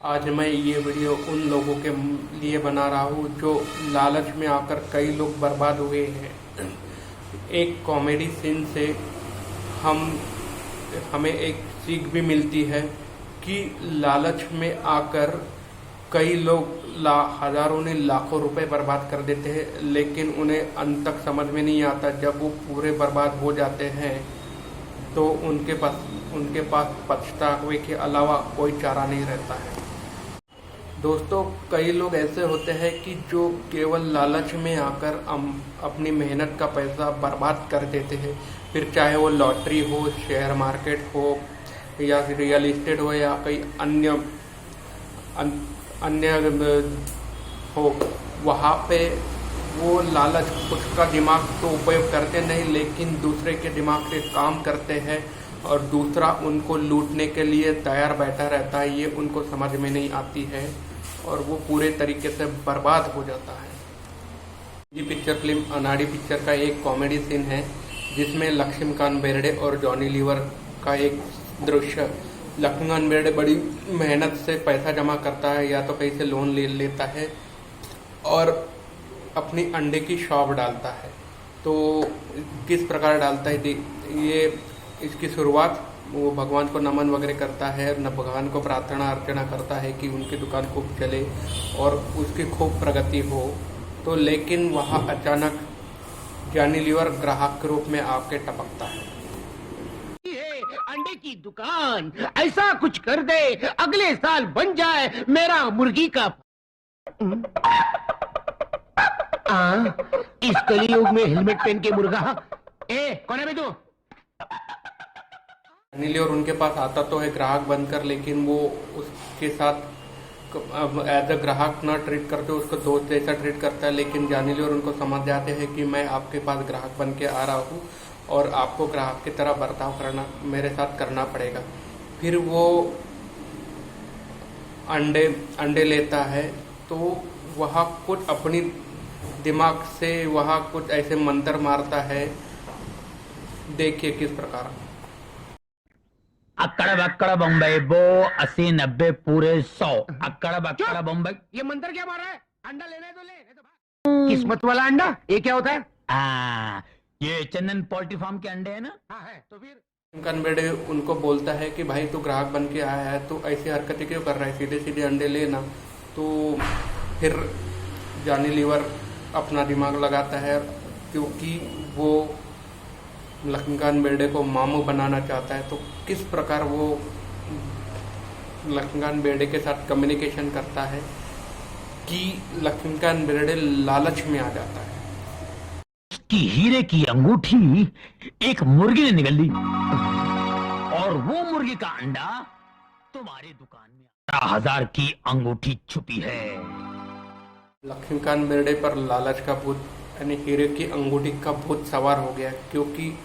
आज मैं ये वीडियो उन लोगों के लिए बना रहा हूँ जो लालच में आकर कई लोग बर्बाद हुए हैं। एक कॉमेडी सीन से हमें एक सीख भी मिलती है कि लालच में आकर कई लोग हजारों ने लाखों रुपए बर्बाद कर देते हैं, लेकिन उन्हें अंत तक समझ में नहीं आता। जब वो पूरे बर्बाद हो जाते हैं तो उनके पास पछतावे के अलावा कोई चारा नहीं रहता है। दोस्तों, कई लोग ऐसे होते हैं कि जो केवल लालच में आकर अपनी मेहनत का पैसा बर्बाद कर देते हैं। फिर चाहे वो लॉटरी हो, शेयर मार्केट हो या रियल एस्टेट हो या कई अन्य हो, वहाँ पे वो लालच खुद का दिमाग तो उपयोग करते नहीं, लेकिन दूसरे के दिमाग से काम करते हैं और दूसरा उनको लूटने के लिए तैयार बैठा रहता है। ये उनको समझ में नहीं आती है और वो पूरे तरीके से बर्बाद हो जाता है। ये पिक्चर फिल्म अनाड़ी पिक्चर का एक कॉमेडी सीन है जिसमें लक्ष्मीकांत बेर्डे और जॉनी लीवर का एक दृश्य। लक्ष्मीकांत बेर्डे बड़ी मेहनत से पैसा जमा करता है या तो कहीं से लोन ले लेता है और अपनी अंडे की शॉप डालता है। तो किस प्रकार डालता है, ये इसकी शुरुआत वो भगवान को नमन वगैरह करता है, न भगवान को प्रार्थना अर्चना करता है कि उनकी दुकान खूब चले और उसकी खूब प्रगति हो। तो लेकिन वहाँ अचानक जॉनी लीवर ग्राहक के रूप में आके टपकता है। अंडे की दुकान ऐसा कुछ कर दे अगले साल बन जाए मेरा मुर्गी का। इस कलियुग में हेलमेट पहन के मुर्गा। कौन है तू? जॉनी और उनके पास आता तो है ग्राहक बनकर, लेकिन वो उसके साथ एज अ ग्राहक ना ट्रीट करते, उसको दोस्त जैसा ट्रीट करता है। लेकिन जॉनी और उनको समझ जाते हैं कि मैं आपके पास ग्राहक बन के आ रहा हूँ और आपको ग्राहक की तरह बर्ताव मेरे साथ करना पड़ेगा। फिर वो अंडे लेता है तो वह कुछ अपनी दिमाग से वह कुछ ऐसे मंत्र मारता है। देखिए किस प्रकार। अक्कड़ बक्कड़ बम्बई बो 80 90 पूरे 100 अक्कड़ बक्कड़ बम्बई। ये मंत्र क्या मार रहा है? अंडा लेने तो ले, नहीं तो भाग। किस्मत वाला अंडा ये क्या होता है? ये चंदन पोल्ट्री फार्म के अंडे है ना। हाँ है। तो फिर लक्ष्मीकांत बेर्डे उनको बोलता है कि भाई तू ग्राहक बन के आया है तो ऐसी हरकतें क्यों कर रहा है, सीधे सीधे अंडे लेना। तो फिर जॉनी लीवर अपना दिमाग लगाता है, क्योंकि वो लक्ष्मीकांत बेर्डे को मामू बनाना चाहता है। तो किस प्रकार वो लक्ष्मीकांत बेर्डे के साथ कम्युनिकेशन करता है कि लक्ष्मीकांत बेर्डे लालच में आ जाता है। की हीरे की अंगूठी एक मुर्गी ने निगल ली और वो मुर्गी का अंडा तुम्हारी दुकान में 18,000 की अंगूठी छुपी है। लक्ष्मीकांत बेर्डे पर लालच का भूत यानी हीरे की अंगूठी का भूत सवार हो गया, क्योंकि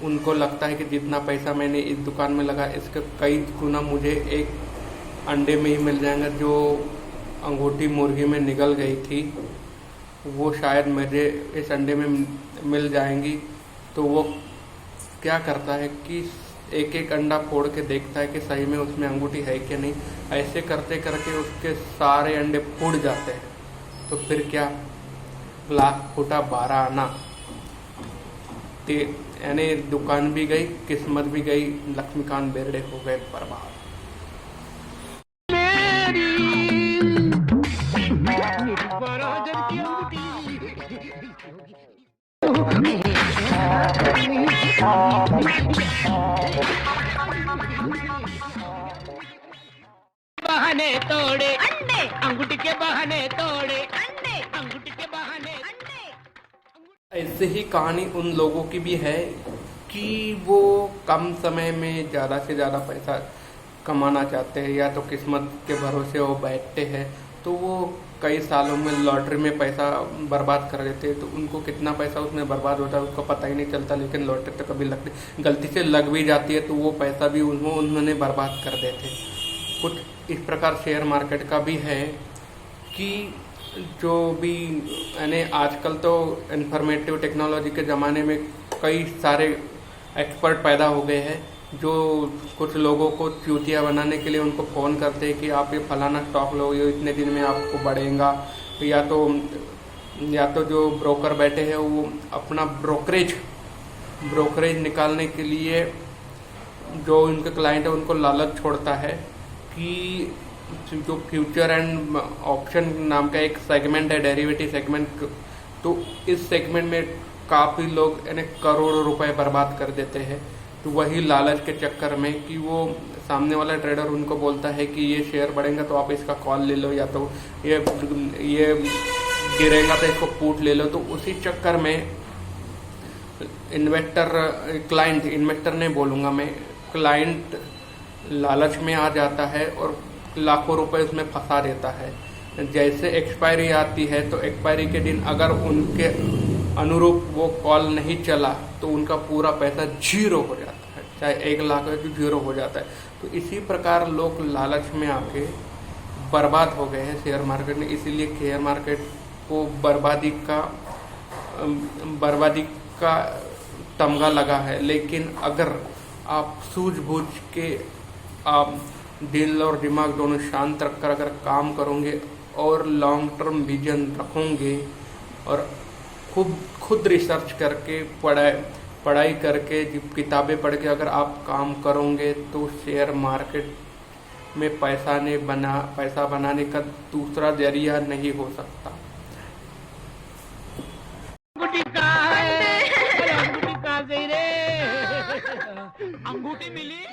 उनको लगता है कि जितना पैसा मैंने इस दुकान में लगा इसके कई गुना मुझे एक अंडे में ही मिल जाएगा। जो अंगूठी मुर्गी में निगल गई थी वो शायद मुझे इस अंडे में मिल जाएंगी। तो वो क्या करता है कि एक एक अंडा फोड़ के देखता है कि सही में उसमें अंगूठी है कि नहीं। ऐसे करते करके उसके सारे अंडे फूट जाते हैं। तो फिर क्या, लाख फूटा 12 आना, यानी दुकान भी गई, किस्मत भी गई, लक्ष्मीकांत बेर्डे हो गए बर्बाद। बहाने तोड़े अंडे, अंगूठी के बहाने तोड़े अंडे, अंगूठी के बहाने अंडे। ऐसे ही कहानी उन लोगों की भी है कि वो कम समय में ज़्यादा से ज़्यादा पैसा कमाना चाहते हैं या तो किस्मत के भरोसे वो बैठते हैं। तो वो कई सालों में लॉटरी में पैसा बर्बाद कर देते हैं। तो उनको कितना पैसा उसमें बर्बाद होता है उसको पता ही नहीं चलता, लेकिन लॉटरी तो कभी गलती से लग भी जाती है तो वो पैसा भी उन्होंने बर्बाद कर देते। कुछ इस प्रकार शेयर मार्केट का भी है कि जो भी यानी आजकल तो इंफॉर्मेटिव टेक्नोलॉजी के ज़माने में कई सारे एक्सपर्ट पैदा हो गए हैं जो कुछ लोगों को चूतिया बनाने के लिए उनको फ़ोन करते हैं कि आप ये फलाना स्टॉक लो, ये इतने दिन में आपको बढ़ेगा, या तो जो ब्रोकर बैठे हैं वो अपना ब्रोकरेज निकालने के लिए जो उनके क्लाइंट है उनको लालच छोड़ता है कि जो फ्यूचर एंड ऑप्शन नाम का एक सेगमेंट है, डेरिवेटिव सेगमेंट, तो इस सेगमेंट में काफ़ी लोग यानी करोड़ों रुपए बर्बाद कर देते हैं। तो वही लालच के चक्कर में कि वो सामने वाला ट्रेडर उनको बोलता है कि ये शेयर बढ़ेगा तो आप इसका कॉल ले लो, या तो ये गिरेगा तो इसको पुट ले लो। तो उसी चक्कर में इन्वेस्टर नहीं बोलूँगा मैं, क्लाइंट लालच में आ जाता है और लाखों रुपए उसमें फंसा देता है। जैसे एक्सपायरी आती है तो एक्सपायरी के दिन अगर उनके अनुरूप वो कॉल नहीं चला तो उनका पूरा पैसा जीरो हो जाता है, चाहे 1 लाख है तो जीरो हो जाता है। तो इसी प्रकार लोग लालच में आके बर्बाद हो गए हैं शेयर मार्केट में। इसीलिए शेयर मार्केट को बर्बादी का तमगा लगा है। लेकिन अगर आप सूझबूझ के आप दिल और दिमाग दोनों शांत रखकर अगर काम करोगे और लॉन्ग टर्म विजन रखोगे और खुद रिसर्च करके पढ़ाई करके किताबें पढ़ के अगर आप काम करोगे तो शेयर मार्केट में पैसा बनाने का दूसरा जरिया नहीं हो सकता। अंगूठी कहाँ है? अरे अंगूठी कहाँ गई रे? अंगूठी मिली?